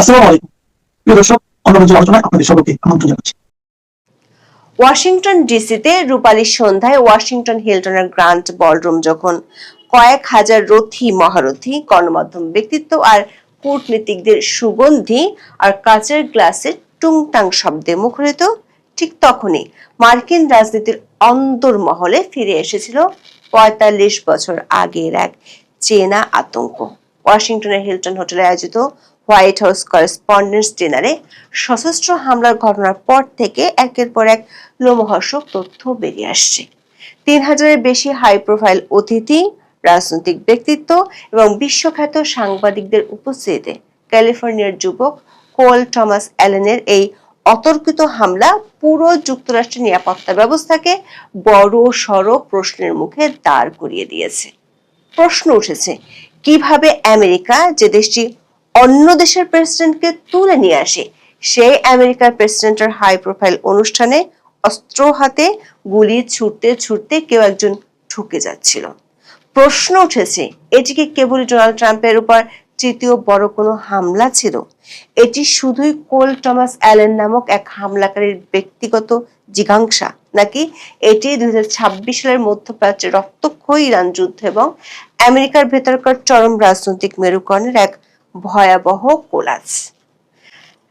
আসসালামু আলাইকুম প্রিয় দর্শক, অন্যমঞ্চের আলোচনায় আপনাদের সবাইকে আমন্ত্রণ জানাচ্ছি। ওয়াশিংটন ডিসিতে রূপালী সন্ধ্যায় ওয়াশিংটন হিলটনের গ্র্যান্ড বলরুম যখন কয়েক হাজার রথী মহারথী, গণমাধ্যম ব্যক্তিত্ব আর কূটনীতিকদের সুগন্ধি আর কাচের গ্লাসের টুংটাং শব্দে মুখরিত, ঠিক তখনই মার্কিন রাজনীতির অন্দরমহলে ফিরে এসেছিল ৪৫ বছর আগের এক চেনা আতঙ্ক। ওয়াশিংটনের হিলটন হোটেলে আয়োজিত হোয়াইট হাউস করেসপন্ডেন্টস ডিনারে সশস্ত্র হামলার ঘটনার পর থেকে একের পর এক লোমহর্ষক তথ্য বেরিয়ে আসছে। ৩,০০০-এর বেশি হাই প্রোফাইল অতিথি, রাজনৈতিক ব্যক্তিত্ব এবং বিশ্বখ্যাত সাংবাদিকদের উপস্থিতিতে ক্যালিফোর্নিয়ার যুবক কোল টমাস অ্যালেনের এই অতর্কিত হামলা পুরো যুক্তরাষ্ট্রের নিরাপত্তা ব্যবস্থাকে বড় সড় প্রশ্নের মুখে দাঁড় করিয়ে দিয়েছে। প্রশ্ন উঠেছে, কিভাবে আমেরিকা, যে দেশটি অন্য দেশের প্রেসিডেন্টকে তুলে নিয়ে আসে, সেই আমেরিকার প্রেসিডেন্টের হাই প্রোফাইল অনুষ্ঠানে অস্ত্র হাতে গুলি ছুটতে ছুটতে কেউ একজন ঢুকে যাচ্ছিল। প্রশ্ন উঠেছে, এটি কি কেবলই ডোনাল্ড ট্রাম্পের উপর তৃতীয় বড় কোনো হামলা ছিল? এটি শুধুই কোল টমাস অ্যালেন নামক এক হামলাকারীর ব্যক্তিগত জিজ্ঞাসা, নাকি এটি ২০২৬ সালের মধ্যপ্রাচ্যের রক্তক্ষয়ী ইরান যুদ্ধ এবং আমেরিকার ভেতরকার চরম রাজনৈতিক মেরুকরণের এক ভয়াবহ কোলাজ?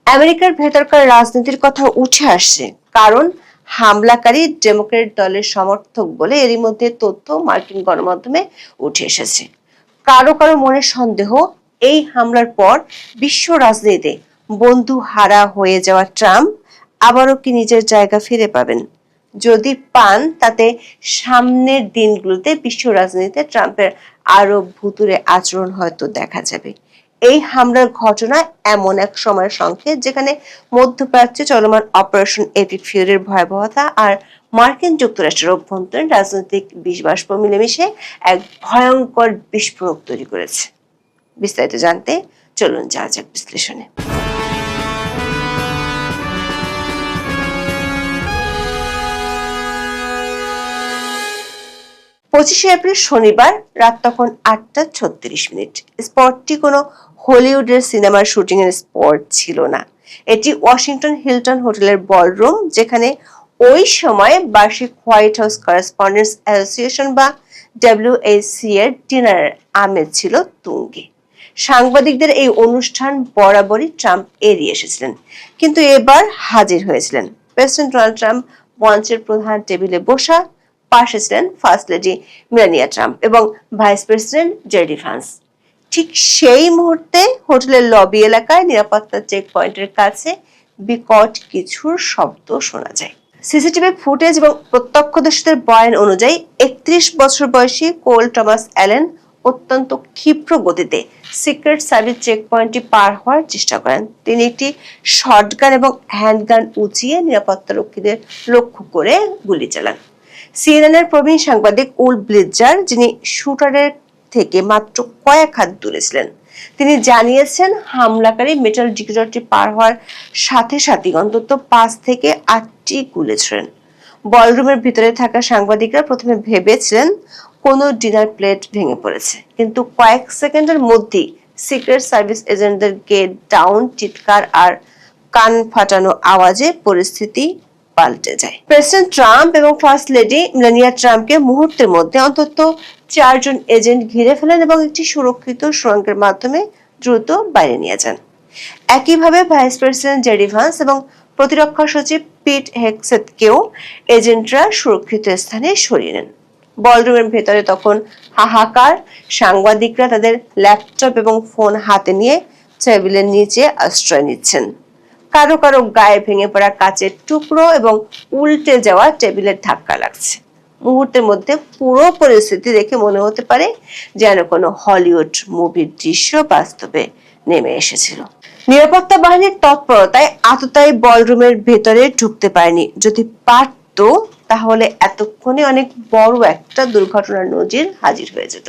আমেরিকার ভেতরকার রাজনীতির কথা উঠে আসছে, কারণ হামলাকারী ডেমোক্রেট দলের সমর্থক বলে এরই মধ্যে তথ্য মার্কিন গণমাধ্যমে উঠে এসেছে। কারো কারো মনে সন্দেহ, এই হামলার পর বিশ্ব রাজনীতিতে বন্ধু হারা হয়ে যাওয়া ট্রাম্প আবারও কি নিজের জায়গা ফিরে পাবেন? যদি পান, তাতে সামনের দিনগুলোতে বিশ্ব রাজনীতিতে ট্রাম্পের আরো ভুতুড়ে আচরণ হয়তো দেখা যাবে। এই হামলার ঘটনা এমন এক সময়ের সংকেত যেখানে মধ্যপ্রাচ্যে চলমান অপারেশন এপিক ফিউরির ভয়াবহতা আর মার্কিন যুক্তরাষ্ট্রের অভ্যন্তরীণ রাজনৈতিক বিষবাষ্প মিলেমিশে এক ভয়ঙ্কর বিস্ফোরক তৈরি করেছে। বিস্তারিত জানতে চলুন যাওয়া যাক বিশ্লেষণে। ২৫শে এপ্রিল শনিবার রাত তখন ৮টা ৩৬ মিনিট। স্পটটি কোনো হলিউডের সিনেমার শুটিং এর স্পট ছিল না। এটি ওয়াশিংটন হিলটন হোটেলের বলরুম, যেখানে ওই সময় বার্ষিক হোয়াইট হাউস করেসপন্ডেন্টস অ্যাসোসিয়েশন বা WHC এর ডিনারের আমেজ ছিল তুঙ্গে। সাংবাদিকদের এই অনুষ্ঠান বরাবরই ট্রাম্প এড়িয়ে এসেছিলেন, কিন্তু এবার হাজির হয়েছিলেন। প্রেসিডেন্ট ডোনাল্ড ট্রাম্প মঞ্চের প্রধান টেবিলে বসা, পাশে ছিলেন ফার্স্ট লেডি মেলানিয়া ট্রাম্প এবং ভাইস প্রেসিডেন্ট জেডি ভান্স। ঠিক সেই মুহূর্তে হোটেলের লবি এলাকায় নিরাপত্তা চেক পয়েন্টের কাছে বিকট কিছুর শব্দ শোনা যায়। সিসিটিভি ফুটেজ এবং প্রত্যক্ষদর্শীদের বয়ান অনুযায়ী ৩১ বছর বয়সী কোল টমাস অ্যালেন অত্যন্ত ক্ষিপ্র গতিতে সিক্রেট সার্ভিস চেক পয়েন্টটি পার হওয়ার চেষ্টা করেন। তিনি একটি শটগান এবং হ্যান্ডগান উঁচিয়ে নিরাপত্তা রক্ষীদের লক্ষ্য করে গুলি চালান। সিএনএনের প্রবীণ সাংবাদিক উল ব্লিৎজার, যিনি শুটারের থেকে মাত্র কয়েক হাত দূরে ছিলেন, তিনি জানিয়েছেন হামলাকারী মেটাল ডিটেক্টরটি পার হওয়ার সাথে সাথে অন্তত ৫ থেকে ৮টি গুলি ছোড়েন। বলরুমের ভিতরে থাকা সাংবাদিকরা প্রথমে ভেবেছিলেন কোনো ডিনার প্লেট ভেঙে পড়েছে, কিন্তু কয়েক সেকেন্ডের মধ্যেই সিক্রেট সার্ভিস এজেন্টদের গেট ডাউন, চিৎকার আর কান ফাটানো আওয়াজে পরিস্থিতি পাল্টে যায়। প্রেসিডেন্ট ট্রাম্প এবং ফার্স্ট লেডি মেলানিয়া ট্রাম্পকে মুহূর্তের মধ্যে অন্তত ৪ জন এজেন্ট ঘিরে ফেলেন এবং একটি সুরক্ষিত সুড়ঙ্গের মাধ্যমে দ্রুত বাইরে নিয়ে যান। একইভাবে ভাইস প্রেসিডেন্ট জেডি ভান্স এবং প্রতিরক্ষা সচিব পিট হেগসেথকেও এজেন্টরা সুরক্ষিত স্থানে সরিয়ে নেন। বলরুমের ভেতরে তখন হাহাকার। সাংবাদিকরা তাদের ল্যাপটপ এবং ফোন হাতে নিয়ে টেবিলের নিচে আশ্রয় নিচ্ছেন। কারো কারো গায়ে ভেঙে পড়া কাচের টুকরো এবং উল্টে যাওয়া টেবিলের ধাক্কা লাগছে। মুহূর্তের মধ্যে পুরো পরিস্থিতি দেখে মনে হতে পারে যেন কোনো হলিউড মুভির দৃশ্য বাস্তবে নেমে এসেছিল। নিরাপত্তা বাহিনীর তৎপরতায় আততায়ী বলরুমের ভেতরে ঢুকতে পারেনি। যদি পারত, তাহলে এতক্ষণে অনেক বড় একটা দুর্ঘটনার নজির হাজির হয়ে যেত।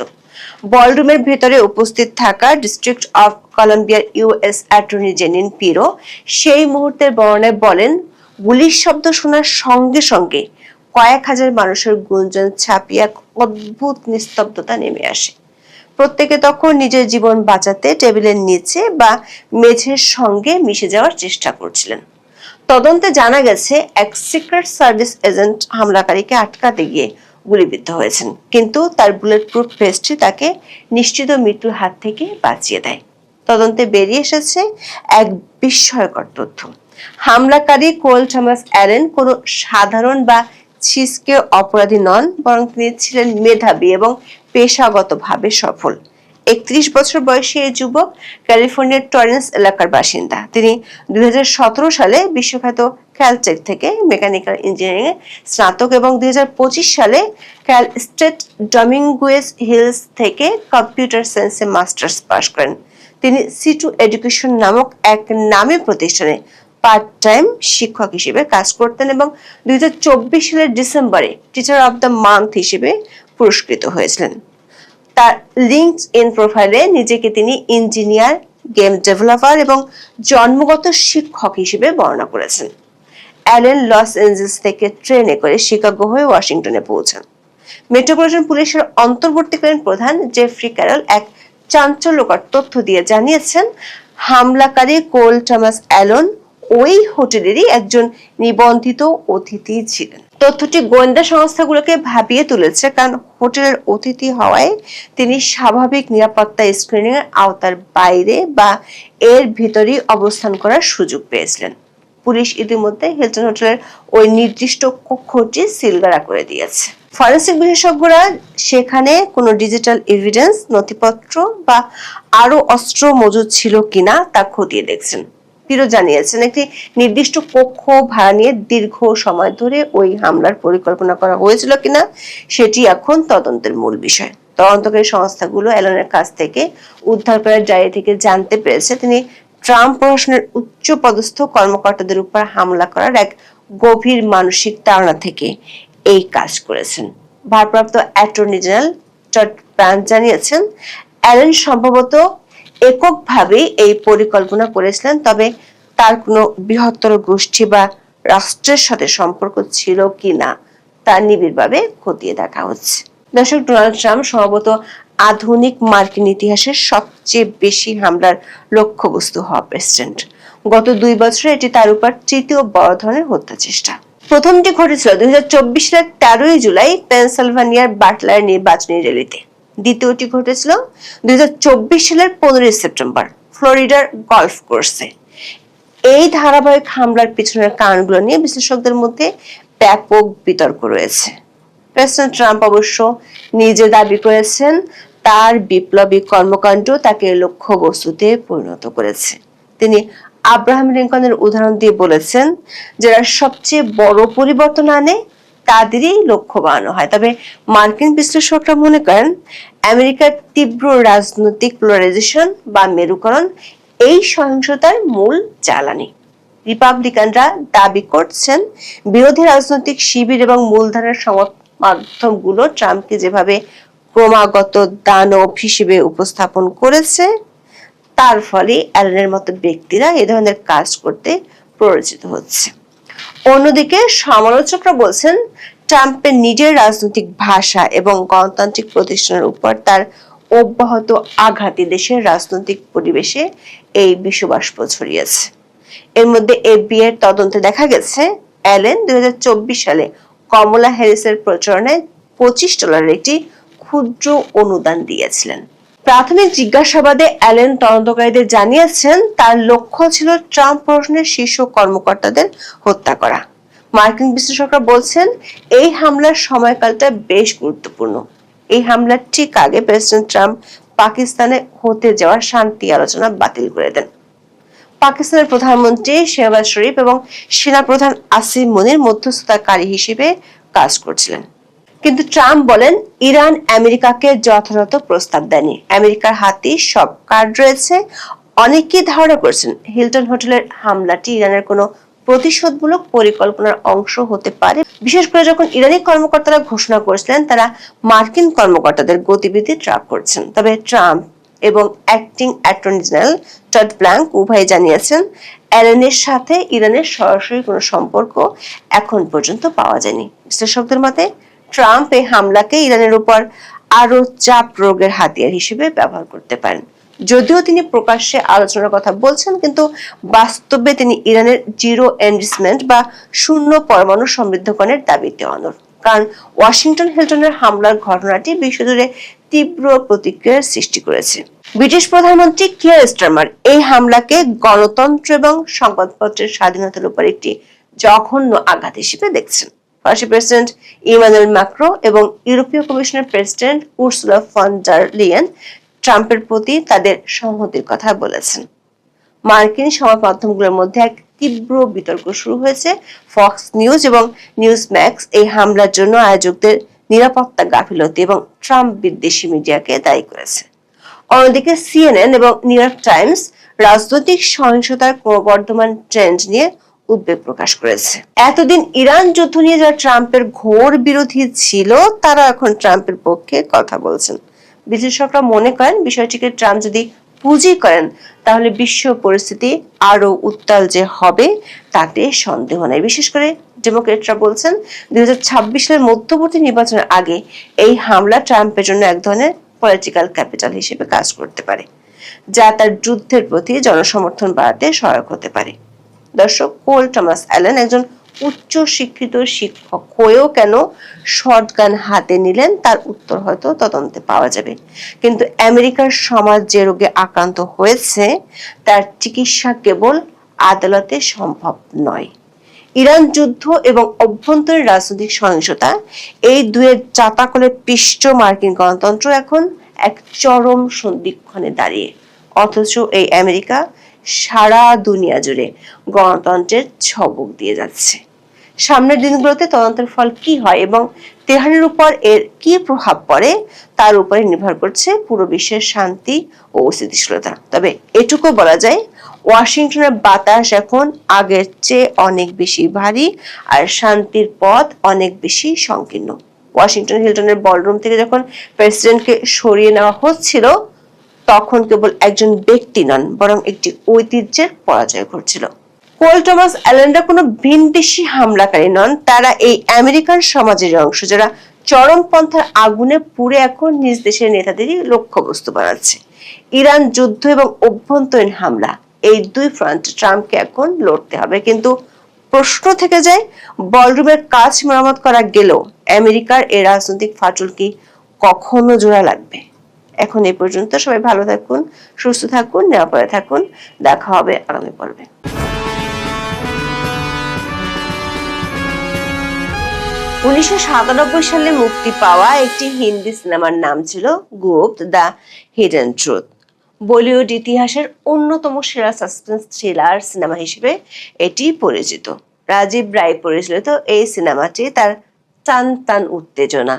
বলরুমের ভেতরে উপস্থিত থাকা ডিস্ট্রিক্ট অফ কলম্বিয়ার ইউএস অ্যাটর্নি জেনিন পিরো সেই মুহূর্তের বর্ণনায় বলেন, গুলির শব্দ শোনার সঙ্গে সঙ্গে কয়েক হাজার মানুষের গুঞ্জন ছাপিয়ে এক অদ্ভুত নিস্তব্ধতা নেমে আসে। প্রত্যেকে তখন নিজের জীবন বাঁচাতে টেবিলের নিচে বা মেঝের সঙ্গে মিশে যাওয়ার চেষ্টা করছিলেন। তদন্তে জানা গেছে এক সিক্রেট সার্ভিস এজেন্ট হামলাকারীকে আটকাতে গিয়ে গুলিবিদ্ধ হয়েছেন, কিন্তু তার বুলেট প্রুফ ভেস্টটি তাকে নিশ্চিত মৃত্যুর হাত থেকে বাঁচিয়ে দেয়। তদন্তে বেরিয়ে এসেছে এক বিস্ময়কর তথ্য। হামলাকারী কোল থমাস অ্যালেন কোনো সাধারণ বা ছিচকে অপরাধী নন, বরং তিনি ছিলেন মেধাবী এবং পেশাগতভাবে সফল। 31 বছর বয়সী এই যুবক ক্যালিফোর্নিয়ার টরেন্স এলাকার বাসিন্দা। তিনি 2017 সালে বিশ্বখ্যাত ক্যালটেক থেকে মেকানিক্যাল ইঞ্জিনিয়ারিং এ স্নাতক এবং 2025 সালে ক্যাল স্টেট ডমিঙ্গুয়েস হিলস থেকে কম্পিউটার সায়েন্সে মাস্টার্স পাশ করেন। তিনি C2 এডুকেশন নামক এক নামী প্রতিষ্ঠানে পার্ট টাইম শিক্ষক হিসেবে কাজ করতেন এবং 2024 সালের ডিসেম্বরে টিচার অব দ্য মান্থ হিসেবে পুরস্কৃত হয়েছিলেন। তার লিঙ্কডইন প্রোফাইলে নিজেকে তিনি ইঞ্জিনিয়ার, গেম ডেভেলপার এবং জন্মগত শিক্ষক হিসেবে বর্ণনা করেছেন। অ্যালেন লস এঞ্জেলস থেকে ট্রেনে করে শিকাগো হয়ে ওয়াশিংটনে পৌঁছান। মেট্রোপলিটন পুলিশের অন্তর্বর্তীকালীন প্রধান জেফ্রি ক্যারল এক চাঞ্চল্যকর তথ্য দিয়ে জানিয়েছেন, হামলাকারী কোল থমাস অ্যালেন ওই হোটেলেরই একজন নিবন্ধিত অতিথি ছিলেন। তথ্যটি গোয়েন্দা সংস্থাগুলোকে ভাবিয়ে তুলেছে, কারণ হোটেলের অতিথি হওয়ায় তিনি স্বাভাবিক নিরাপত্তা স্ক্রিনিং এর আওতার বাইরে বা এর ভিতরেই অবস্থান করার সুযোগ পেয়েছিলেন। পুলিশ ইতিমধ্যে হিলটন হোটেলের ওই নির্দিষ্ট কক্ষটি সিলগালা করে দিয়েছে। ফরেনসিক বিশেষজ্ঞরা সেখানে কোনো ডিজিটাল এভিডেন্স, নথিপত্র বা আরো অস্ত্র মজুদ ছিল কিনা তা খতিয়ে দেখছেন। পিরো জানিয়েছেন, একটি নির্দিষ্ট কক্ষ ভাড়া নিয়ে দীর্ঘ সময় ধরে ওই হামলার পরিকল্পনা করা হয়েছিল কিনা সেটি এখন তদন্তের মূল বিষয়। তদন্তকারী সংস্থাগুলো অ্যালেনের কাছ থেকে উদ্ধার করার ডায়েরি থেকে জানতে পেরেছে তিনি ট্রাম্প প্রশাসনের উচ্চ পদস্থ কর্মকর্তাদের উপর হামলা করার এক গভীর মানসিক তাড়না থেকে এই কাজ করেছেন। ভারপ্রাপ্ত অ্যাটর্নি জেনারেল টড ব্রান্ড জানিয়েছেন, অ্যালেন সম্ভবত এককভাবে এই পরিকল্পনা করেছিলেন, তবে তার কোনো বৃহত্তর গোষ্ঠী বা রাষ্ট্রের সাথে সম্পর্ক ছিল কিনা তা নিবিড়ভাবে খতিয়ে দেখা হচ্ছে। দর্শক, ডোনাল্ড ট্রাম্প সম্ভবত আধুনিক মার্কিন ইতিহাসের সবচেয়ে বেশি হামলার লক্ষ্যবস্তু হওয়া প্রেসিডেন্ট। গত 2 বছরে এটি তার উপর তৃতীয় বড় ধরনের হত্যা চেষ্টা। প্রথমটি ঘটেছিল 2024 সালের 13 জুলাই পেনসিলভানিয়ার বাটলার নির্বাচনী র্যালিতে। দ্বিতীয়টি ঘটেছিল 2024 সালের 15 সেপ্টেম্বর ফ্লোরিডার গলফ কোর্সে। এই ধারাবাহিক হামলার পিছনের কারণগুলো নিয়ে বিশ্লেষকদের মধ্যে ব্যাপক বিতর্ক রয়েছে। প্রেসিডেন্ট ট্রাম্প অবশ্য নিজে দাবি করেছেন তার বিপ্লবী কর্মকাণ্ড তাকে লক্ষ্যবস্তুতে পরিণত করেছে। তিনি আব্রাহাম লিঙ্কনের উদাহরণ দিয়ে বলেছেন, যারা সবচেয়ে বড় পরিবর্তন আনে তাদেরই লক্ষ্য বানানো হয়। তবে মার্কিন বিশ্লেষকরা মনে করেন আমেরিকার তীব্র রাজনৈতিক পোলারাইজেশন বা মেরুকরণ এই সহিংসতার মূল জ্বালানি। রিপাবলিকানরা দাবি করছেন বিরোধী রাজনৈতিক শিবির এবং মূলধারার মাধ্যমগুলো ট্রাম্পকে যেভাবে ক্রমাগত দানব হিসেবে উপস্থাপন করেছে, তার ফলে অ্যালেনের মতো ব্যক্তিরা এ ধরনের কাজ করতে প্ররোচিত হচ্ছে। অন্যদিকে সমালোচকরা বলছেন ট্রাম্পের নিজের রাজনৈতিক ভাষা এবং গণতান্ত্রিক প্রতিষ্ঠানের উপর তার অব্যাহত আঘাতই দেশের রাজনৈতিক পরিবেশে এই বিষবাষ্প ছড়িয়েছে। এর মধ্যে FBI এর তদন্তে দেখা গেছে অ্যালেন 2024 সালে কমলা হ্যারিসের প্রচারণায় $25 একটি ক্ষুদ্র অনুদান দিয়েছিলেন। প্রাথমিক জিজ্ঞাসাবাদে অ্যালেন তদন্তকারীদের জানিয়েছেন তার লক্ষ্য ছিল ট্রাম্প প্রশাসনের শীর্ষ কর্মকর্তাদের হত্যা করা। মার্কিন বিশ্লেষকরা বলছেন এই হামলার সময়কালটা বেশ গুরুত্বপূর্ণ। এই হামলার ঠিক আগে প্রেসিডেন্ট ট্রাম্প পাকিস্তানে হতে যাওয়া শান্তি আলোচনা বাতিল করে দেন। পাকিস্তানের প্রধানমন্ত্রী শেহবাজ শরীফ এবং সেনাপ্রধান আসিম মুনির মধ্যস্থতাকারী হিসেবে কাজ করছিলেন। কিন্তু ট্রাম্প বলেন ইরান আমেরিকাকে যথাযথ প্রস্তাব দেয়নি, আমেরিকার হাতে সব কার্ড রয়েছে। অনেকেই ধারণা করছেন হিলটন হোটেলের হামলাটি ইরানের কোনো প্রতিশোধমূলক পরিকল্পনার অংশ হতে পারে, বিশেষ করে যখন ইরানি কর্মকর্তারা ঘোষণা করেছিলেন তারা মার্কিন কর্মকর্তাদের গতিবিধি ট্র্যাক করছেন। তবে ট্রাম্প এবং acting attorney general Todd blank উভয় জানিয়েছেন অ্যালেনের সাথে ইরানের সরাসরি কোনো সম্পর্ক এখন পর্যন্ত পাওয়া যায়নি। বিশ্লেষকদের মতে ট্রাম্প এই হামলাকে ইরানের উপর আরো চাপ প্রয়োগের হাতিয়ার হিসেবে ব্যবহার করতে পারেন। যদিও তিনি প্রকাশ্যে আলোচনার কথা বলছেন, কিন্তু বাস্তবে তিনি ইরানের জিরো এনরিচমেন্ট বা শূন্য পরমাণু সমৃদ্ধকরণের দাবিতে অনড়। কারণ ওয়াশিংটন হিলটনের হামলার ঘটনাটি বিশ্বজুড়ে তীব্র প্রতিক্রিয়ার সৃষ্টি করেছে। ব্রিটিশ প্রধানমন্ত্রী কিয়ার স্টারমার এই হামলাকে গণতন্ত্র এবং সংবাদপত্রের স্বাধীনতার উপর একটি জঘন্য আঘাত হিসেবে দেখছেন। ফরাসি প্রেসিডেন্ট ইমানুয়েল ম্যাক্রো এবং ইউরোপীয় কমিশনের president Ursula von der Leyen ট্রাম্পের প্রতি তাদের সংহতির কথা বলেছেন। মার্কিন সংবাদ মাধ্যমগুলোর মধ্যে এক তীব্র বিতর্ক শুরু হয়েছে। ফক্স নিউজ এবং নিউজ ম্যাক্স এই হামলার জন্য আয়োজকদের নিরাপত্তা গাফিলতি এবং ট্রাম্প বিদ্বেষী মিডিয়াকে দায়ী করেছে। অন্যদিকে সিএনএন এবং নিউ ইয়র্ক টাইমস রাজনৈতিক সহিংসতার ক্রমবর্ধমান ট্রেন্ড নিয়ে উদ্বেগ প্রকাশ করেছে। এতদিন ইরান যুদ্ধ নিয়ে যারা ট্রাম্পের ঘোর বিরোধী ছিল, তারা এখন ট্রাম্পের পক্ষে কথা বলছেন। বিশ্লেষকরা মনে করেন বিষয়টিকে ট্রাম্প যদি পুঁজি করেন, তাহলে বিশ্ব পরিস্থিতি আরো উত্তাল যে হবে তাতে সন্দেহ নাই। বিশেষ করে ডেমোক্রেটরা বলছেন 2026 সালের মধ্যবর্তী নির্বাচনের আগে এই হামলা ট্রাম্পের জন্য এক ধরনের পলিটিক্যাল ক্যাপিটাল হিসেবে কাজ করতে পারে, যা তার যুদ্ধের প্রতি জনসমর্থন বাড়াতে সহায়ক হতে পারে। দর্শক, পোল টমাস অ্যালেন একজন উচ্চ শিক্ষিত শিক্ষক হয়েও কেন শটগান হাতে নিলেন, তার উত্তর হয়তো তদন্তে পাওয়া যাবে। কিন্তু আমেরিকার সমাজ যে রোগে আক্রান্ত হয়েছে, তার চিকিৎসা কেবল আদালতে সম্ভব নয়। ইরান যুদ্ধ এবং অভ্যন্তরীণ রাজনৈতিক সহিংসতা, এই দুয়ের চাপাকলে পিষ্ট মার্কিন গণতন্ত্র এখন এক চরম সন্ধিক্ষণে দাঁড়িয়ে। অথচ এই আমেরিকা সারা দুনিয়া জুড়ে গণতন্ত্রের ছবক দিয়ে যাচ্ছে। সামনের দিনগুলোতে তদন্তের ফল কি হয় এবং তেহরানের উপর এর কি প্রভাব পড়ে, তার উপরে নির্ভর করছে পুরো বিশ্বের শান্তি ও স্থিতিশীলতা। তবে এটুকু বলা যায়, ওয়াশিংটনের বাতাস এখন আগের চেয়ে অনেক বেশি ভারী, আর শান্তির পথ অনেক বেশি সংকীর্ণ। ওয়াশিংটন হিলটনের বলরুম থেকে যখন প্রেসিডেন্টকে সরিয়ে নেওয়া হচ্ছিল, তখন কেবল একজন ব্যক্তি নন, বরং একটি ঐতিহ্যের পরাজয় ঘটছিল। পোল টমাস অ্যালেনরা কোনো ভিনদেশী হামলাকারী নন, তারা এই আমেরিকান সমাজের অংশ, যারা চরমপন্থার আগুনে পুড়ে এখন নিজ দেশের নেতাদেরই লক্ষ্যবস্তু বানাচ্ছে। ইরান যুদ্ধ এবং অভ্যন্তরীণ হামলা, এই দুই ফ্রন্ট ট্রাম্পকে এখন লড়তে হবে। কিন্তু প্রশ্ন থেকে যায়, বলরুমের কাজ মেরামত করা গেলেও আমেরিকার এই রাজনৈতিক ফাটল কি কখনো জোড়া লাগবে? এখন এই পর্যন্ত। সবাই ভালো থাকুন, সুস্থ থাকুন, নিরাপদে থাকুন। দেখা হবে আগামী পর্বে। 1997 সালে মুক্তি পাওয়া একটি হিন্দি সিনেমার নাম ছিল গুপ্ত, দ্য হিডেন ট্রুথ। বলিউড ইতিহাসের অন্যতম সেরা সাসপেন্স থ্রিলার সিনেমা হিসেবে এটি পরিচিত। রাজীব রায় পরিচালিত এই সিনেমাটি তার টান টান উত্তেজনা,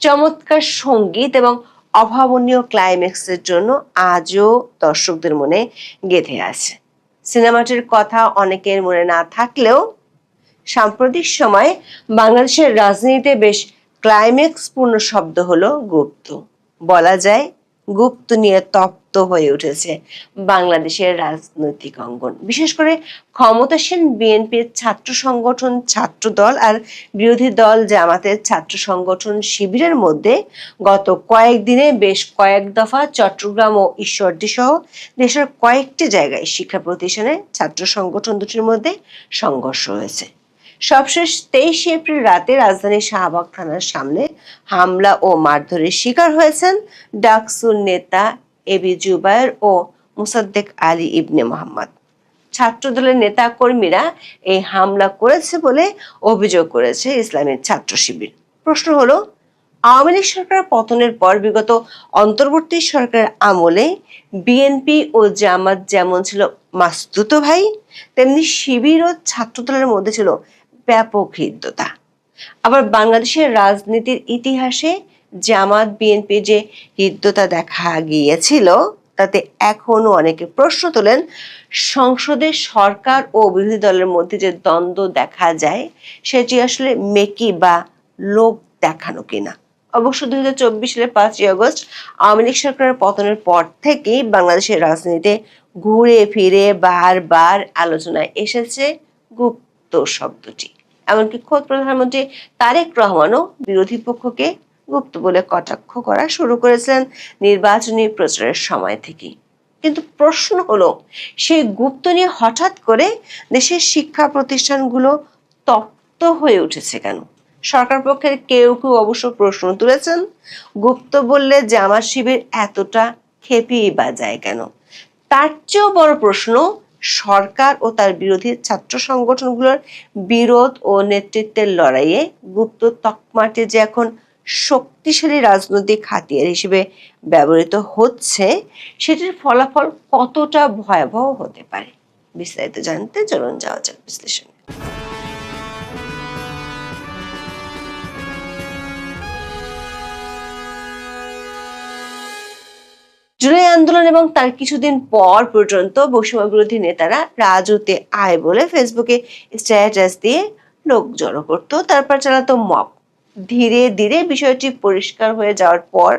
চমৎকার সঙ্গীত এবং অভাবনীয় ক্লাইম্যাক্সের জন্য আজও দর্শকদের মনে গেঁথে আছে। সিনেমাটির কথা অনেকের মনে না থাকলেও সাম্প্রতিক সময়ে বাংলাদেশের রাজনীতিতে বেশ ক্লাইম্যাক্সপূর্ণ শব্দ হলো গুপ্ত। বলা যায়, গুপ্ত নিয়ে তপ্ত হয়ে উঠেছে বাংলাদেশের রাজনৈতিক অঙ্গন। বিশেষ করে ক্ষমতাসীন বিএনপির ছাত্র সংগঠন ছাত্র দল আর বিরোধী দল জামাতের ছাত্র সংগঠন শিবিরের মধ্যে গত কয়েকদিনে বেশ কয়েক দফা চট্টগ্রাম ও ঈশ্বরদী সহ দেশের কয়েকটি জায়গায় শিক্ষা প্রতিষ্ঠানে ছাত্র সংগঠন দুটির মধ্যে সংঘর্ষ হয়েছে। সবশেষ 23 এপ্রিল রাতে রাজধানীর শাহবাগ থানার সামনে হামলা ও মারধরের শিকার হয়েছেন ডাকসুর নেতা এবি জুবায়ের ও মুসাদ্দেক আলী ইবনে মোহাম্মদ। ছাত্রদলের নেতা কর্মীরা এই হামলা করেছে বলে অভিযোগ করেছে ইসলামী ছাত্র শিবির। প্রশ্ন হলো, আওয়ামী লীগ সরকার পতনের পর বিগত অন্তর্বর্তী সরকারের আমলে বিএনপি ও জামাত যেমন ছিল মাসতুতো ভাই, তেমনি শিবির ও ছাত্রদলের মধ্যে ছিল ব্যাপক হৃদ্যতা। আবার বাংলাদেশের রাজনীতির ইতিহাসে জামাত বিএনপি যে হৃদ্যতা দেখা গিয়েছিল, তাতে এখনো অনেকে প্রশ্ন তোলেন, সংসদে সরকার ও বিরোধী দলের মধ্যে যে দ্বন্দ্ব দেখা যায়, সেটি আসলে মেকি বা লোক দেখানো কিনা। অবশ্য 2024 সালের 5ই আগস্ট আওয়ামী লীগ সরকারের পতনের পর থেকেই বাংলাদেশের রাজনীতিতে ঘুরে ফিরে বারবার আলোচনায় এসেছে গুপ্ত শব্দটি। এমনকি খোদ প্রধানমন্ত্রী তারেক রহমানও বিরোধী পক্ষকে গুপ্ত বলে কটাক্ষ করা শুরু করেছিলেন নির্বাচনী প্রচারের সময় থেকেই। কিন্তু প্রশ্ন হলো, সেই গুপ্ত নিয়ে হঠাৎ করে দেশের শিক্ষা প্রতিষ্ঠানগুলো তপ্ত হয়ে উঠেছে কেন? সরকার পক্ষের কেউ কেউ অবশ্য প্রশ্ন তুলেছেন, গুপ্ত বললে জামাত শিবির এতটা খেপেই বা যায় কেন? তার চেয়েও বড় প্রশ্ন, সরকার ও তার বিরোধী ছাত্র সংগঠনগুলোর বিরোধ ও নেতৃত্বের লড়াইয়ে গুপ্ত তকমাটি যে এখন শক্তিশালী রাজনৈতিক হাতিয়ার হিসেবে ব্যবহৃত হচ্ছে, সেটির ফলাফল কতটা ভয়াবহ হতে পারে। বিস্তারিত জানতে চলুন যাওয়া যাক বিশ্লেষণে। জুলাই আন্দোলন এবং তার কিছুদিন পর পর্যন্ত বৈষম্য বিরোধী নেতারা রাজুতে আয় বলে ফেসবুকে স্ট্যাটাস দিয়ে লোক জড়ো করতো, তারপর চালাতো মব। ধীরে ধীরে বিষয়টি পরিষ্কার হয়ে যাওয়ার পর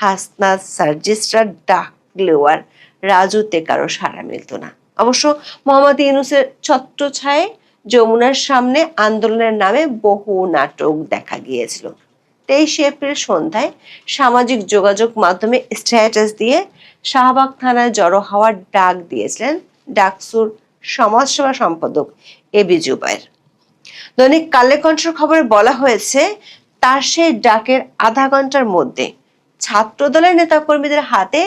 হাসনাত সার্জিস্টরা ডাকলেও আর রাজুতে কারো সাড়া মিলত না। অবশ্য মোহাম্মদ ইউনূসের ছত্রছায়ায় যমুনার সামনে আন্দোলনের নামে বহু নাটক দেখা গিয়েছিল। 23 এপ্রিল সন্ধ্যায় সামাজিক যোগাযোগ মাধ্যমে স্ট্যাটাস দিয়ে শাহবাগ থানায় জড়ো হওয়ার ডাক দিয়েছিলেন ডাকসুর সমাজসেবা সম্পাদক এবি জুবায়ের। দৈনিক কালের কণ্ঠের খবরে বলা হয়েছে, তার সেই ডাকের আধা ঘন্টার মধ্যে ছাত্রদলের নেতাকর্মীদের হাতে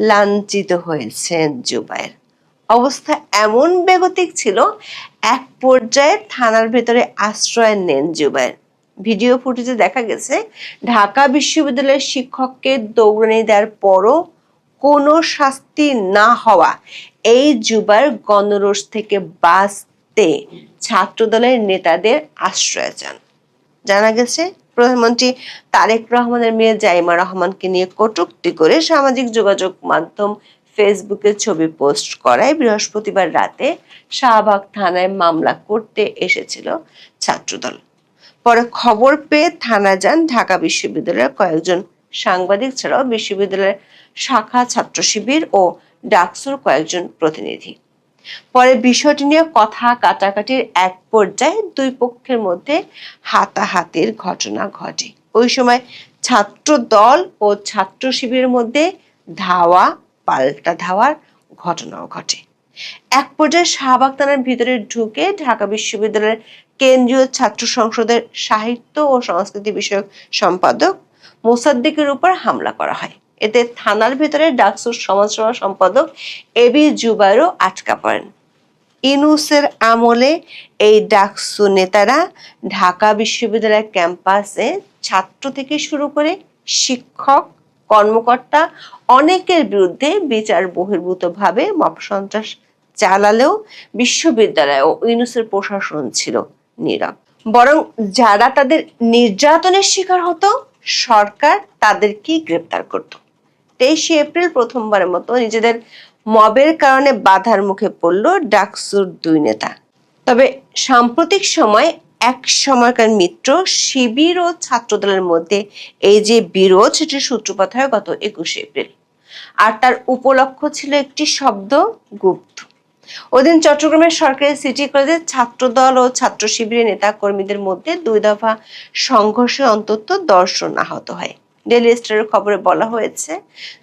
লাঞ্ছিত হয়েছেন জুবায়ের। অবস্থা এমন বেগতিক ছিল, এক পর্যায়ে থানার ভেতরে আশ্রয় নেন জুবায়ের। ভিডিও ফুটেজে দেখা গেছে, ঢাকা বিশ্ববিদ্যালয়ের শিক্ষককে দৌড়ানি দেওয়ার পরও কোনো শাস্তি না হওয়া এই জুবায়ের গণরোষ থেকে বাঁচতে ছাত্রদলের নেতাদের আশ্রয় চান। জানা গেছে, প্রধানমন্ত্রী তারেক রহমানের মেয়ে জাইমা রহমানকে নিয়ে কটূক্তি করে সামাজিক যোগাযোগ মাধ্যম ফেসবুকে ছবি পোস্ট করায় বৃহস্পতিবার রাতে শাহবাগ থানায় মামলা করতে এসেছিল ছাত্রদল। পরে খবর পেয়ে থানা যান ঢাকা বিশ্ববিদ্যালয়ের কয়েকজন সাংবাদিক ছাড়াও বিশ্ববিদ্যালয়ের শাখা ছাত্র শিবির ও ডাকসুর কয়েকজন প্রতিনিধি। পরে বিষয়টি নিয়ে কথা কাটাকাটির এক পর্যায়ে দুই পক্ষের মধ্যে হাতাহাতির ঘটনা ঘটে। ওই সময় ছাত্র দল ও ছাত্র শিবিরের মধ্যে ধাওয়া পাল্টা ধাওয়ার ঘটনাও ঘটে। এক পর্যায়ে শাহবাগ থানার ভিতরে ঢুকে ঢাকা বিশ্ববিদ্যালয়ের কেন্দ্রীয় ছাত্র সংসদের সাহিত্য ও সংস্কৃতি বিষয়ক সম্পাদক মোসাদ্দেকের উপর হামলা করা হয়। এতে থানার ভিতরে ডাকসুর সমাজসেবা সম্পাদক এবি জুবায়েরও আটকা পড়েন। ইউনূসের আমলে এই ডাকসু নেতারা ঢাকা বিশ্ববিদ্যালয়ের ক্যাম্পাসে ছাত্র থেকে শুরু করে শিক্ষক, কর্মকর্তা অনেকের বিরুদ্ধে বিচার বহির্ভূতভাবে মব সন্ত্রাস চালালেও বিশ্ববিদ্যালয় ও ইউনূসের প্রশাসন ছিল নীরব। বরং যারা তাদের নির্যাতনের শিকার হতো, সরকার তাদেরকেই গ্রেপ্তার করত। 23 এপ্রিল প্রথমবারের মতো নিজেদের মবের কারণে বাধার মুখে পড়ল ডাকসুর দুই নেতা। তবে সাম্প্রতিক সময় এক সময়কার মিত্র শিবির ও ছাত্রদলের মধ্যে এই যে বিরোধ, সেটির সূত্রপাত হয় গত 21 এপ্রিল। আর তার উপলক্ষ ছিল একটি শব্দ, গুপ্ত। ওদিন চট্টগ্রামের সরকারি সিটি কলেজে ছাত্রদল ও ছাত্র শিবিরের নেতা কর্মীদের মধ্যে 2 দফা সংঘর্ষে অন্তত 10 জন আহত হয়। ডেইলি স্টারের খবরে বলা হয়েছে,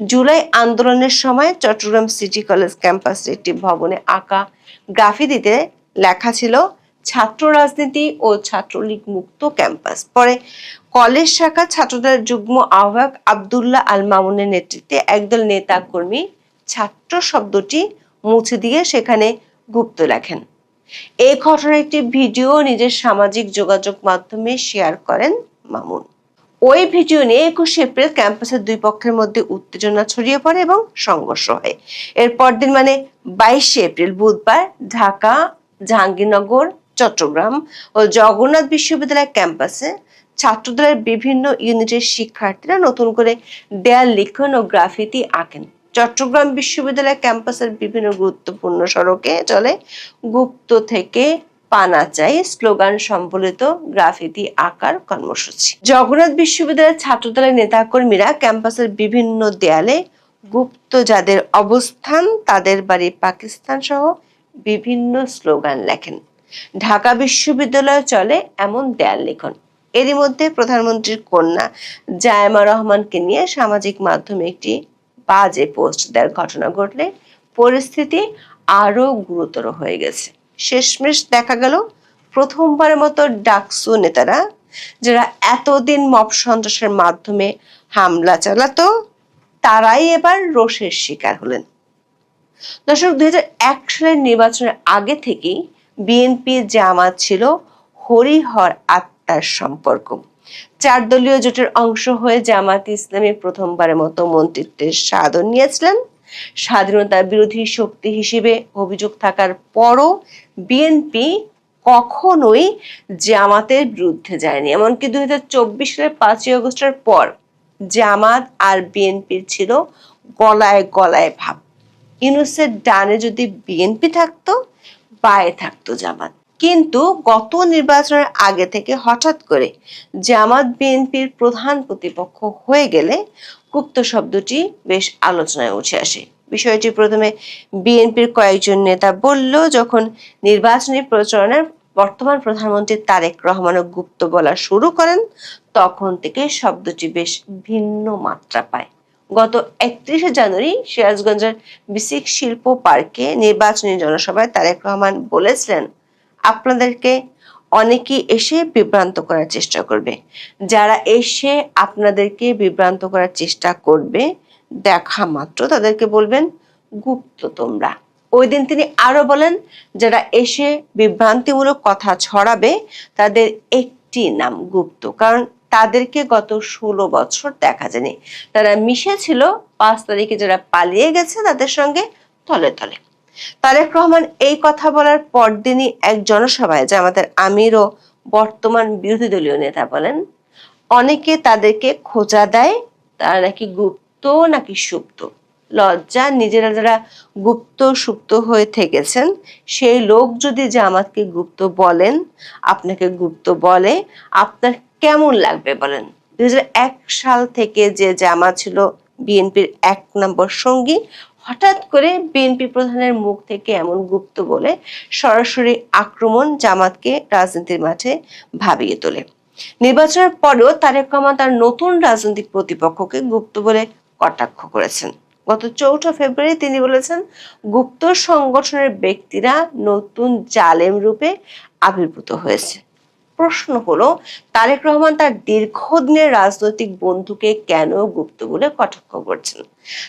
জুলাই আন্দোলনের সময় চট্টগ্রাম সিটি কলেজ ক্যাম্পাসের একটি ভবনে আঁকা গ্রাফিতিতে লেখা ছিল ছাত্র রাজনীতি ও ছাত্রলীগ মুক্ত ক্যাম্পাস। পরে কলেজ শাখা ছাত্রদলের যুগ্ম আহ্বায়ক আব্দুল্লাহ আল মামুনের নেতৃত্বে একদল নেতা কর্মী ছাত্র শব্দটি মুছে দিয়ে সেখানে গুপ্ত লেখেন। এই ঘটনার একটি ভিডিও নিজের সামাজিক যোগাযোগ মাধ্যমে শেয়ার করেন মামুন। ওই ভিডিও নিয়ে 21 এপ্রিল ক্যাম্পাসের দুই পক্ষের মধ্যে উত্তেজনা ছড়িয়ে পড়ে এবং সংঘর্ষ হয়। এর পরদিন মানে 22 এপ্রিল বুধবার ঢাকা, জাহাঙ্গীরনগর, চট্টগ্রাম ও জগন্নাথ বিশ্ববিদ্যালয় ক্যাম্পাসে ছাত্রদলের বিভিন্ন ইউনিটের শিক্ষার্থীরা নতুন করে দেয়াল লিখন ও গ্রাফিতি আঁকেন। চট্টগ্রাম বিশ্ববিদ্যালয় ক্যাম্পাসের বিভিন্ন গুরুত্বপূর্ণ সড়কে চলে গুপ্ত থেকে পানা চাই স্লোগান সম্বলিত গ্রাফিতি আঁকার কর্মসূচি। জগন্নাথ বিশ্ববিদ্যালয়ের ছাত্রদলের নেতাকর্মীরা ক্যাম্পাসের বিভিন্ন দেয়ালে গুপ্ত যাদের অবস্থান, তাদের বাড়ি পাকিস্তান সহ বিভিন্ন স্লোগান লেখেন। ঢাকা বিশ্ববিদ্যালয়ে চলে এমন দেয়াল লিখন। এরই মধ্যে প্রধানমন্ত্রীর কন্যা জায়েমা রহমানকে নিয়ে সামাজিক মাধ্যমে একটি বাজে পোস্ট দেওয়ার ঘটনা ঘটলে পরিস্থিতি আরো গুরুতর হয়ে গেছে। শেষমেশ দেখা গেল প্রথমবারের মতো ডাকসু নেতারা, যারা এতদিন মব সন্ত্রাসের মাধ্যমে হামলা চালাতো, তারাই এবার রোষের শিকার হলেন। দর্শক, 2001 সালের নির্বাচনের আগে থেকেই বিএনপি জামাত ছিল হরিহর আত্মার সম্পর্ক। 4 দলীয় জোটের অংশ হয়ে জামাত ইসলামী প্রথমবারের মতো মন্ত্রিত্বের স্বাদও নিয়েছিলেন। স্বাধীনতা বিরোধী শক্তি হিসেবে অভিযোগ থাকার পরও বিএনপি কখনোই জামাতের বিরুদ্ধে যায়নি। এমনকি 2024 সালের 5ই আগস্টের পর জামাত আর বিএনপির ছিল গলায় গলায় ভাব। ইউনূসের ডানে যদি বিএনপি থাকতো, বায়ে থাকতো জামাত। কিন্তু গত নির্বাচনের আগে থেকে হঠাৎ করে জামাত বিএনপির প্রধান প্রতিপক্ষ হয়ে গেলে গুপ্ত শব্দটি বেশ আলোচনায় উঠে আসে। বিষয়টি প্রথমে বিএনপির কয়েকজন নেতা বলল, যখন নির্বাচনী প্রচারণার বর্তমান প্রধানমন্ত্রী তারেক রহমানও গুপ্ত বলা শুরু করেন, তখন থেকে শব্দটি বেশ ভিন্ন মাত্রা পায়। গত 31শে জানুয়ারি সিরাজগঞ্জের বিসিক শিল্প পার্কে নির্বাচনী জনসভায় তারেক রহমান বলেছিলেন, আপনাদেরকে অনেকেই এসে বিভ্রান্ত করার চেষ্টা করবে। যারা এসে আপনাদেরকে বিভ্রান্ত করার চেষ্টা করবে, দেখা মাত্র তাদেরকে বলবেন গুপ্ত তোমরা। ওই দিন তিনি আরো বলেন, যারা এসে বিভ্রান্তিমূলক কথা ছড়াবে তাদের একটি নাম গুপ্ত, কারণ তাদেরকে গত 16 বছর দেখা যায়নি। তারা মিশেছিল 5 তারিখে যারা পালিয়ে গেছে তাদের সঙ্গে তলে তলে। তারেক রহমান এই কথা বলার পরদিনই এক জনসভায় জামাতের আমির ও বর্তমান বিরোধী দলীয় নেতা বলেন, অনেকে তাদেরকে খোঁজা দেয় তারা নাকি গুপ্ত নাকি সুপ্ত। লজ্জা, নিজেরা যারা গুপ্ত সুপ্ত হয়ে থেকেছেন সেই লোক যদি জামাতকে গুপ্ত বলেন, আপনাকে গুপ্ত বলে, আপনার কেমন লাগবে বলেন? 2001 সাল থেকে যে জামাত ছিল বিএনপির 1 নম্বর সঙ্গী, হঠাৎ করে বিএনপি প্রধানের মুখ থেকে এমন গুপ্ত বলে সরাসরি আক্রমণ জামাতকে রাজনীতির মাঠে ভাবিয়ে তোলে। নির্বাচনের পরেও তারেক রহমান তার নতুন রাজনৈতিক প্রতিপক্ষকে গুপ্ত বলে কটাক্ষ করেছেন। গত 4 ফেব্রুয়ারি তিনি বলেছেন, গুপ্ত সংগঠনের ব্যক্তিরা নতুন জালেম রূপে আবির্ভূত হয়েছে। প্রশ্ন হলো, তারেক রহমান তার দীর্ঘদিনের রাজনৈতিক বন্ধুকে কেন গুপ্ত বলে কটাক্ষ করছেন?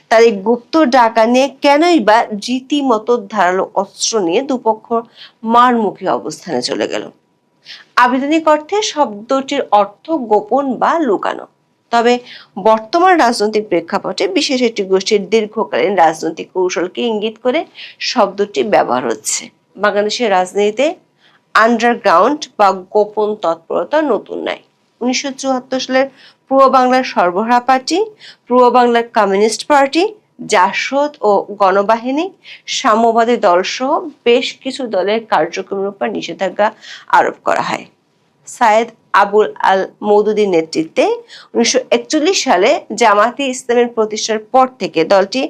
তার এই গুপ্ত ডাকা নিয়ে কেনই বা রীতিমতো ধারালো অস্ত্র নিয়ে দুপক্ষ মারমুখী অবস্থানে চলে গেল? আবিধানিক অর্থে শব্দটির অর্থ গোপন বা লুকানো। তবে বর্তমান রাজনৈতিক প্রেক্ষাপটে বিশেষ একটি গোষ্ঠীর দীর্ঘকালীন রাজনৈতিক কৌশলকে ইঙ্গিত করে শব্দটি ব্যবহার হচ্ছে। বাংলাদেশের রাজনীতিতে আন্ডারগ্রাউন্ড বা গোপন তৎপরতা নতুন নয়। 1974 সালের পূর্ব বাংলার সর্বহারা পার্টি, পূর্ব বাংলার কমিউনিস্ট পার্টি, জাসদ ও গণবাহিনী, সাম্যবাদী দল সহ বেশ কিছু দলের কার্যক্রমের উপর নিষেধাজ্ঞা আরোপ করা হয়। সায়েদ আবুল আল মওদুদীর নেতৃত্বে 1941 সালে জামাতে ইসলামের প্রতিষ্ঠার পর থেকে দলটি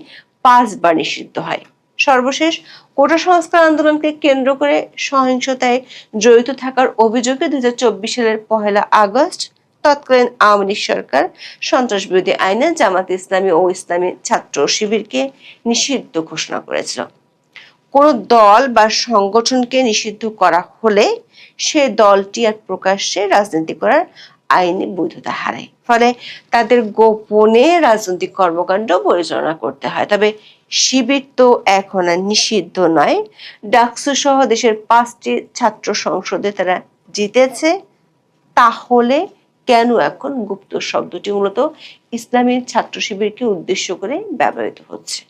5 বার নিষিদ্ধ হয়। সর্বশেষ কোটা সংস্কার আন্দোলনকে কেন্দ্র করে সহিংসতায় জড়িত থাকার অভিযোগে 2024 সালের 1 আগস্ট তৎকালীন আওয়ামী লীগ সরকার সন্ত্রাস বিরোধী আইনে জামাতে ইসলামী ও ইসলামী ছাত্র শিবিরকে নিষিদ্ধ ঘোষণা করেছিল। কোন দল বা সংগঠনকে নিষিদ্ধ করা হলে সে দলটি আর প্রকাশ্যে রাজনীতি করার আইনি বৈধতা হারায়। ফলে তাদের গোপনে রাজনৈতিক কর্মকাণ্ড পরিচালনা করতে হয়। তবে শিবির তো এখন আর নিষিদ্ধ নয়। ডাকসু সহ দেশের 5টি ছাত্র সংসদে তারা জিতেছে। তাহলে কেন এখন গুপ্ত শব্দটি মূলত ইসলামী ছাত্র শিবিরকে উদ্দেশ্য করে ব্যবহৃত হচ্ছে?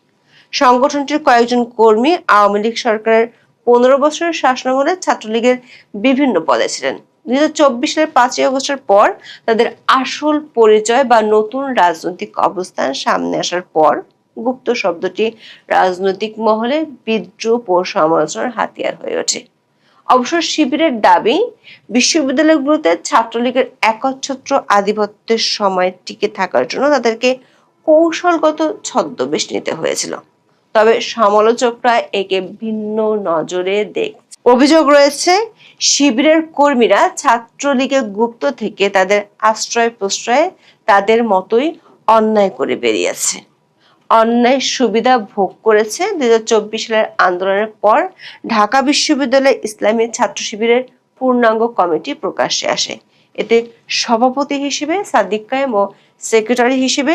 সংগঠনটির কয়েকজন কর্মী আওয়ামী লীগ সরকারের 15 বছরের শাসনামলে ছাত্রলীগের বিভিন্ন পদে ছিলেন। 2024 সালের 5ই আগস্টের পর তাদের আসল পরিচয় বা নতুন রাজনৈতিক অবস্থান সামনে আসার পর গুপ্ত শব্দটি রাজনৈতিক মহলে বিদ্রুপ ও সমালোচনার হাতিয়ার হয়ে ওঠে। অবশ্য শিবিরের দাবি, বিশ্ববিদ্যালয়গুলোতে ছাত্রলীগের একচ্ছত্র আধিপত্যের সময় টিকে থাকার জন্য তাদেরকে কৌশলগত ছদ্মবেশ নিতে হয়েছিল। তবে সমালোচকরা একে ভিন্ন নজরে দেখছে। অভিযোগ রয়েছে শিবিরের কর্মীরা ছাত্রলীগের গুপ্ত থেকে তাদের আশ্রয় প্রশ্রয়ে তাদের মতোই অন্যায় করে বেরিয়েছে, অন্যায় সুবিধা ভোগ করেছে। 2024 সালের আন্দোলনের পর ঢাকা বিশ্ববিদ্যালয় ইসলামী ছাত্র শিবিরের পূর্ণাঙ্গ কমিটি প্রকাশ্যে আসে। এতে সভাপতি হিসেবে সাদিক কায়েম ও সেক্রেটারি হিসেবে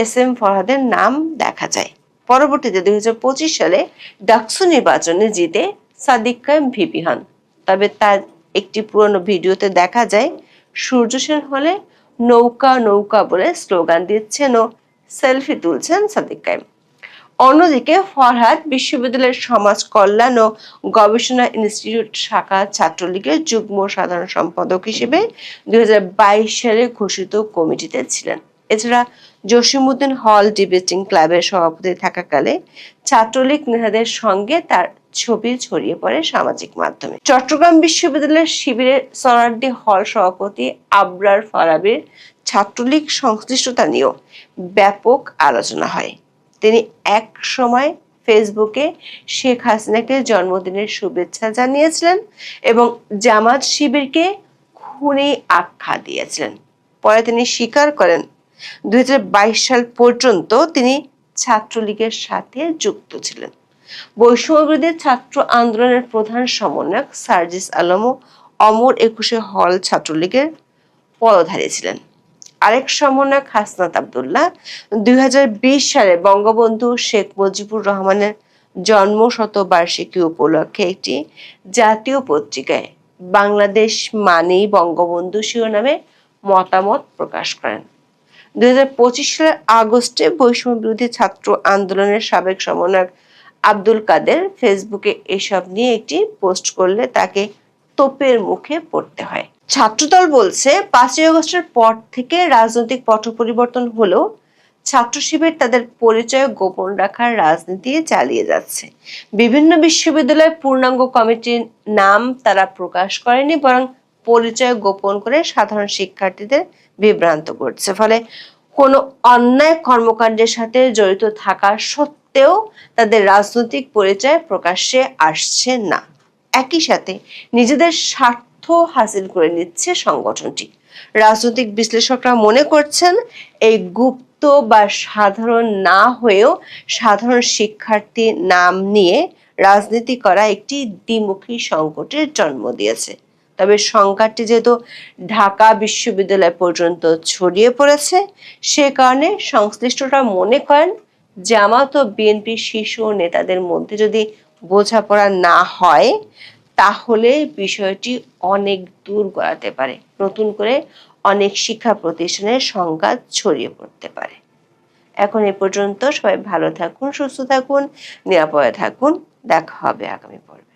SM ফরহাদের নাম দেখা যায়। পরবর্তীতে 2025 সালে ডাকসু নির্বাচনে জিতে সাদিক কায়েম ভিপি হন। তবে তার একটি পুরনো ভিডিওতে দেখা যায় সূর্য সেন হলে নৌকা নৌকা বলে স্লোগান দিচ্ছেন ও সেলফি তুলছেন সাদিক কায়েম। অন্যদিকে ফরহাদ বিশ্ববিদ্যালয়ের সমাজ কল্যাণ ও গবেষণা ইনস্টিটিউট শাখা ছাত্রলীগের যুগ্ম সাধারণ সম্পাদক হিসেবে 2022 সালে ঘোষিত কমিটিতে ছিলেন। এছাড়া জসিমউদ্দিন হল ডিবেটিং ক্লাবের সভাপতি থাকাকালে ছাত্রলীগ নেতাদের সঙ্গে তার ছবি ছড়িয়ে পড়ে সামাজিক মাধ্যমে। চট্টগ্রাম বিশ্ববিদ্যালয়ের শিবিরের সরারদি হল সভাপতি আবরার ফারাবীর ছাত্রলীগ সংশ্লিষ্টতা নিয়েও ব্যাপক আলোচনা হয়। তিনি এক সময় ফেসবুকে শেখ হাসিনাকে জন্মদিনের শুভেচ্ছা জানিয়েছিলেন এবং জামাত শিবিরকে খুনি আখ্যা দিয়েছিলেন। পরে তিনি স্বীকার করেন 2022 সাল পর্যন্ত তিনি ছাত্রলীগের সাথে যুক্ত ছিলেন। বৈষম্যবিরোধী ছাত্র আন্দোলনের প্রধান সমন্বয়ক সার্জিস আলম ও অমর 21 হল ছাত্রলীগের পদধারী ছিলেন। আরেক সমন্বয়ক হাসনাত আব্দুল্লাহ 2020 সালে বঙ্গবন্ধু শেখ মুজিবুর রহমানের জন্মশতবার্ষিকী উপলক্ষে একটি জাতীয় পত্রিকায় বাংলাদেশ মানেই বঙ্গবন্ধু শিরোনামে মতামত প্রকাশ করেন। 2025 সালের আগস্টে বৈষম্য বিরোধী ছাত্র আন্দোলনের সাবেক সমন্বয়ক আব্দুল কাদের ফেসবুকে এসব নিয়ে একটি পোস্ট করলে তাকে তোপের মুখে পড়তে হয়। ছাত্রদল বলছে 5ই আগস্টের পর থেকে রাজনৈতিক পট পরিবর্তন হলেও ছাত্র শিবির তাদের পরিচয় গোপন রাখার রাজনীতি চালিয়ে যাচ্ছে। বিভিন্ন বিশ্ববিদ্যালয়ের পূর্ণাঙ্গ কমিটির নাম তারা প্রকাশ করেনি, বরং পরিচয় গোপন করে সাধারণ শিক্ষার্থীদের বিভ্রান্ত করছে। ফলে কোনো অন্যায় কর্মকাণ্ডের সাথে জড়িত থাকা সত্ত্বেও তাদের রাজনৈতিক পরিচয় প্রকাশ্যে আসছে না। একই সাথে নিজেদের স্বার্থ হাসিল করে নিচ্ছে সংগঠনটি। রাজনৈতিক বিশ্লেষকরা মনে করছেন এই গুপ্ত বা সাধারণ না হয়েও সাধারণ শিক্ষার্থী নাম নিয়ে রাজনীতি করা একটি দ্বিমুখী সংকটের জন্ম দিয়েছে। তবে সংঘাতটি যেহেতু ঢাকা বিশ্ববিদ্যালয় পর্যন্ত ছড়িয়ে পড়েছে, সে কারণে সংশ্লিষ্টরা মনে করেন জামাত ও বিএনপি শীর্ষ নেতাদের মধ্যে যদি বোঝাপড়া না হয় তাহলে বিষয়টি অনেক দূর গড়াতে পারে, নতুন করে অনেক শিক্ষা প্রতিষ্ঠানের সংঘাত ছড়িয়ে পড়তে পারে। এখন এ পর্যন্ত, সবাই ভালো থাকুন, সুস্থ থাকুন, নিরাপদে থাকুন। দেখা হবে আগামী পর্বে।